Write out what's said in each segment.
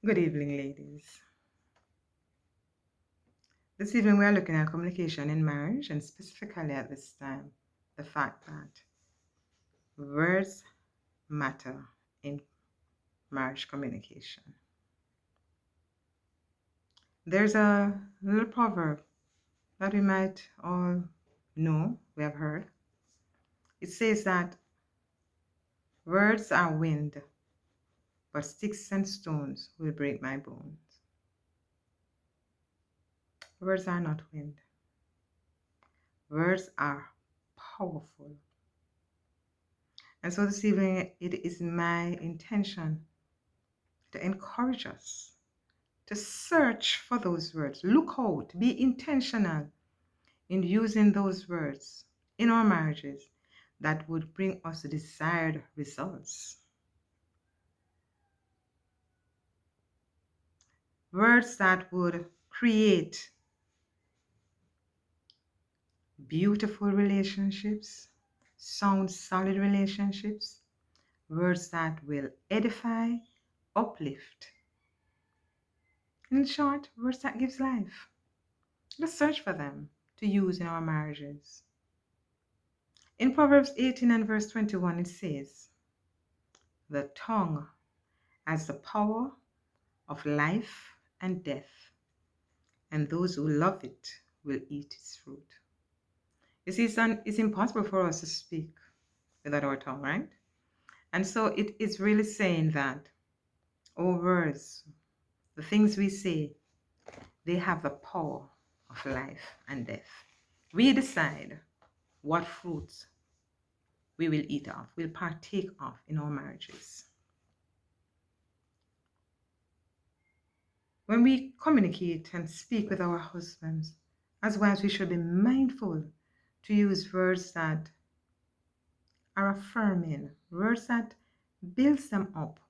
Good evening, ladies. This evening we are looking at communication in marriage, and specifically at this time, the fact that words matter in marriage communication. There's a little proverb that we might all know, we have heard. It says that words are wind, but sticks and stones will break my bones. Words are not wind. Words are powerful. And so this evening, it is my intention to encourage us to search for those words. Look out, be intentional in using those words in our marriages that would bring us the desired results. Words that would create beautiful relationships, sound, solid relationships, words that will edify, uplift. In short, words that gives life. Let's search for them to use in our marriages. In Proverbs 18 and verse 21, it says, "The tongue has the power of life and death, and those who love it will eat its fruit." You see, son, it's impossible for us to speak without our tongue, right? And so it is really saying that our words, the things we say, they have the power of life and death. We decide what fruits we will eat of, will partake of in our marriages. When we communicate and speak with our husbands, as wives, we should be mindful to use words that are affirming, words that builds them up,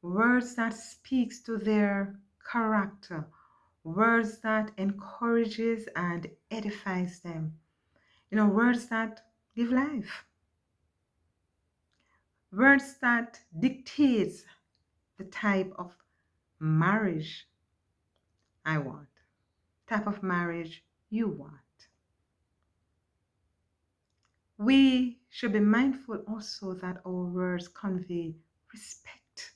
words that speaks to their character, words that encourages and edifies them. Words that give life, words that dictates the type of marriage I want, type of marriage you want. We should be mindful also that our words convey respect.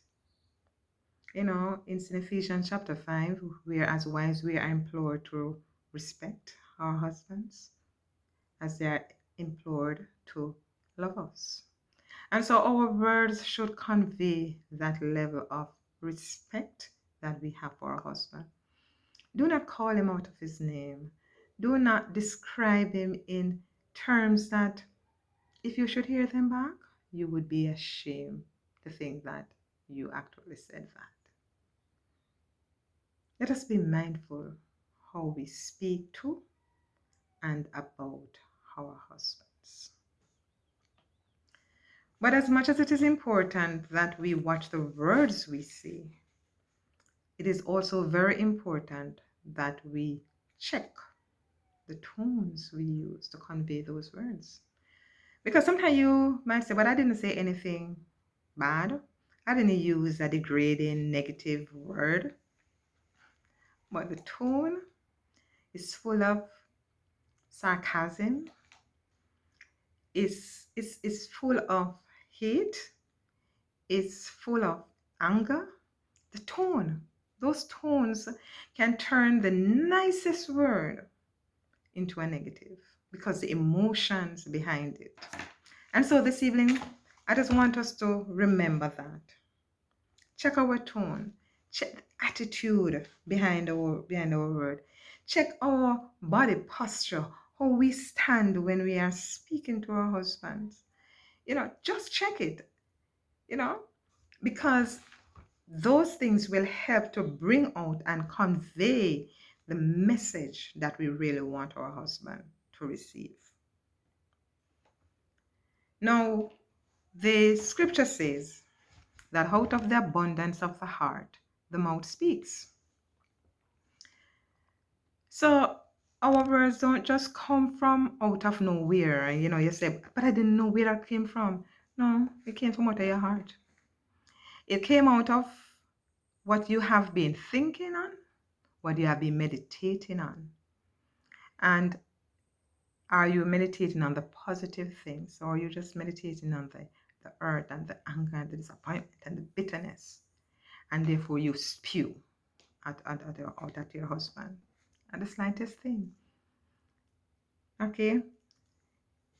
In Ephesians chapter 5, where as wives we are implored to respect our husbands as they are implored to love us. And so our words should convey that level of respect that we have for our husband. Do not call him out of his name. Do not describe him in terms that, if you should hear them back, you would be ashamed to think that you actually said that. Let us be mindful how we speak to and about our husbands. But as much as it is important that we watch the words we say, it is also very important that we check the tones we use to convey those words. Because sometimes you might say, but I didn't say anything bad. I didn't use a degrading, negative word. But the tone is full of sarcasm, is full of hate, is full of anger. The tone, those tones can turn the nicest word into a negative because the emotions behind it. And so this evening, I just want us to remember that. Check our tone, check the attitude behind our word. Check our body posture, how we stand when we are speaking to our husbands. Just check it, because those things will help to bring out and convey the message that we really want our husband to receive. Now, the scripture says that out of the abundance of the heart, the mouth speaks. So our words don't just come from out of nowhere. You say, but I didn't know where that came from. No, it came from out of your heart. It came out of what you have been thinking on, what you have been meditating on. And are you meditating on the positive things, or are you just meditating on the hurt and the anger and the disappointment and the bitterness? And therefore you spew at your husband at the slightest thing. Okay?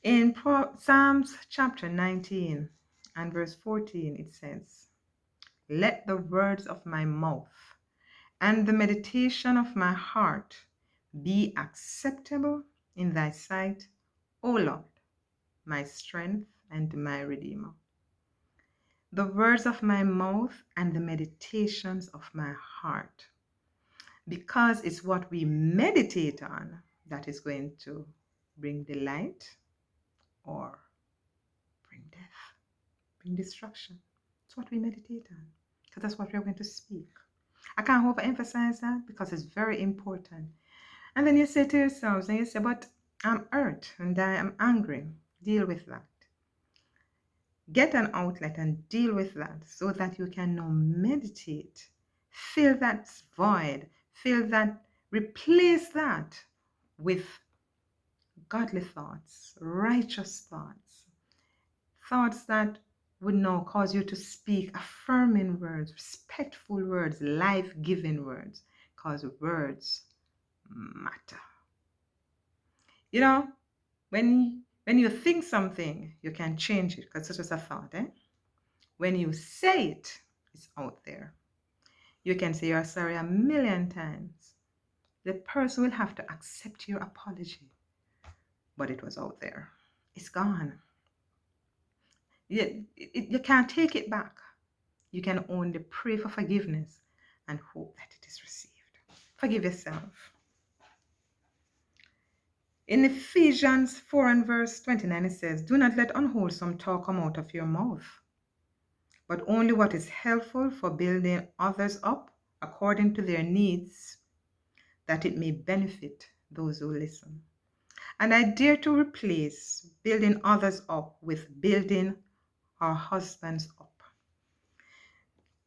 In Psalms chapter 19 and verse 14, it says, "Let the words of my mouth and the meditation of my heart be acceptable in thy sight, O Lord, my strength and my redeemer." The words of my mouth and the meditations of my heart. Because it's what we meditate on that is going to bring delight or bring death, bring destruction. It's what we meditate on, because that's what we're going to speak. I can't overemphasize that because it's very important. And then you say to yourselves, and you say, but I'm hurt and I am angry. Deal with that. Get an outlet and deal with that so that you can now meditate. Fill that void. Fill that, replace that with godly thoughts, righteous thoughts, thoughts that would now cause you to speak affirming words, respectful words, life-giving words, because words matter. You know, when you think something, you can change it because it's just a thought. When you say it, it's out there. You can say you're sorry a million times. The person will have to accept your apology, but it was out there. It's gone. You can't take it back. You can only pray for forgiveness and hope that it is received. Forgive yourself. In Ephesians 4 and verse 29, it says, "Do not let unwholesome talk come out of your mouth, but only what is helpful for building others up according to their needs, that it may benefit those who listen." And I dare to replace building others up with building our husbands up.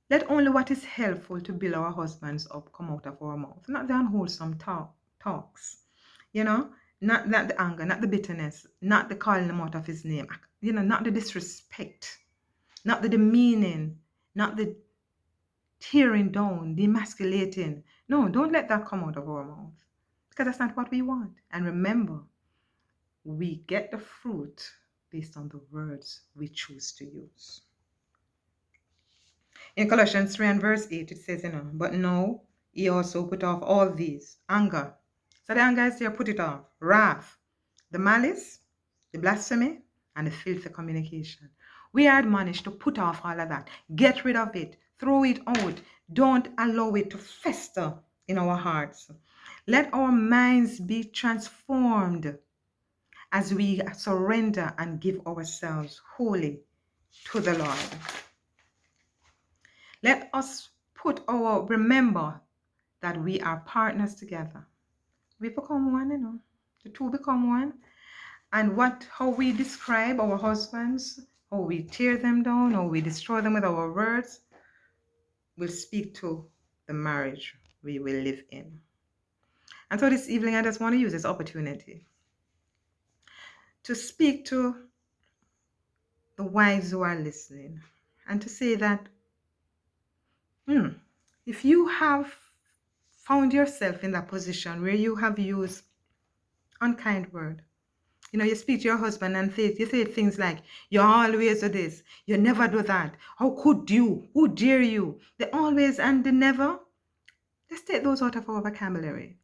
Let only what is helpful to build our husbands up come out of our mouth, not the unwholesome talks, not the anger, not the bitterness, not the calling him out of his name, not the disrespect, not the demeaning, not the tearing down, the emasculating. No, don't let that come out of our mouth, because that's not what we want. And remember, we get the fruit based on the words we choose to use. In Colossians 3 and verse 8, it says, "But now ye also put off all these: anger." So the anger is there, put it off. Wrath, the malice, the blasphemy, and the filthy communication. We are admonished to put off all of that. Get rid of it. Throw it out. Don't allow it to fester in our hearts. Let our minds be transformed as we surrender and give ourselves wholly to the Lord. Let us remember that we are partners together. We become one, The two become one. And how we describe our husbands, how we tear them down, how we destroy them with our words, will speak to the marriage we will live in. And so this evening, I just want to use this opportunity to speak to the wives who are listening and to say that if you have found yourself in that position where you have used unkind word, you speak to your husband and you say things like, "You always do this, you never do that, how could you, who dare you," the always and the never, let's take those out of our vocabulary.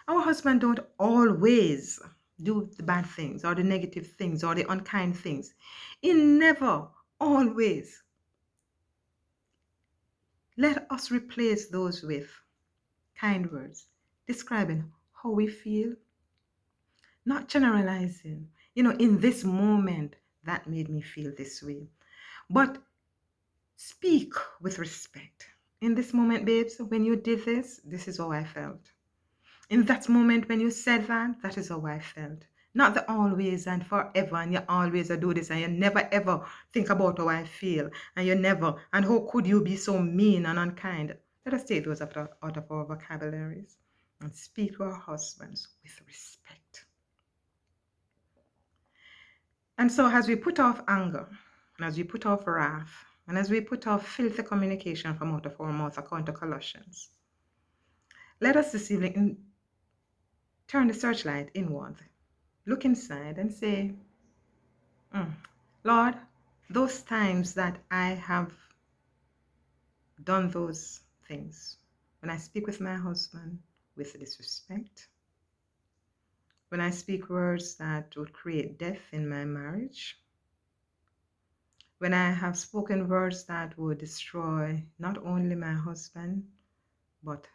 Our husband don't always do the bad things or the negative things or the unkind things. He never, always. Let us replace those with kind words, describing how we feel, not generalizing. In this moment, that made me feel this way. But speak with respect. In this moment, babes, when you did this, this is how I felt. In that moment when you said that, that is how I felt. Not the always and forever, and you always do this, and you never ever think about how I feel, and you never, and how could you be so mean and unkind? Let us take those out of our vocabularies and speak to our husbands with respect. And so, as we put off anger, and as we put off wrath, and as we put off filthy communication from out of our mouth, according to Colossians, let us this evening turn the searchlight inward, look inside, and say, Lord, those times that I have done those things, when I speak with my husband with disrespect, when I speak words that would create death in my marriage, when I have spoken words that would destroy not only my husband, but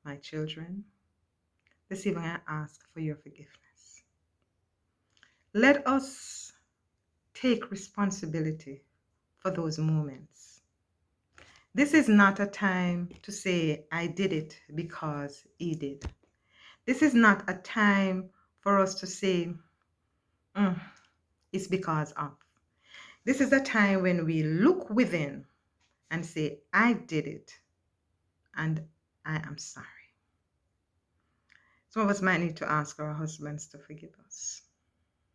my children, this evening I ask for your forgiveness. Let us take responsibility for those moments. This is not a time to say, I did it because he did. This is not a time for us to say, it's because of. This is a time when we look within and say, I did it and I am sorry. Some of us might need to ask our husbands to forgive us.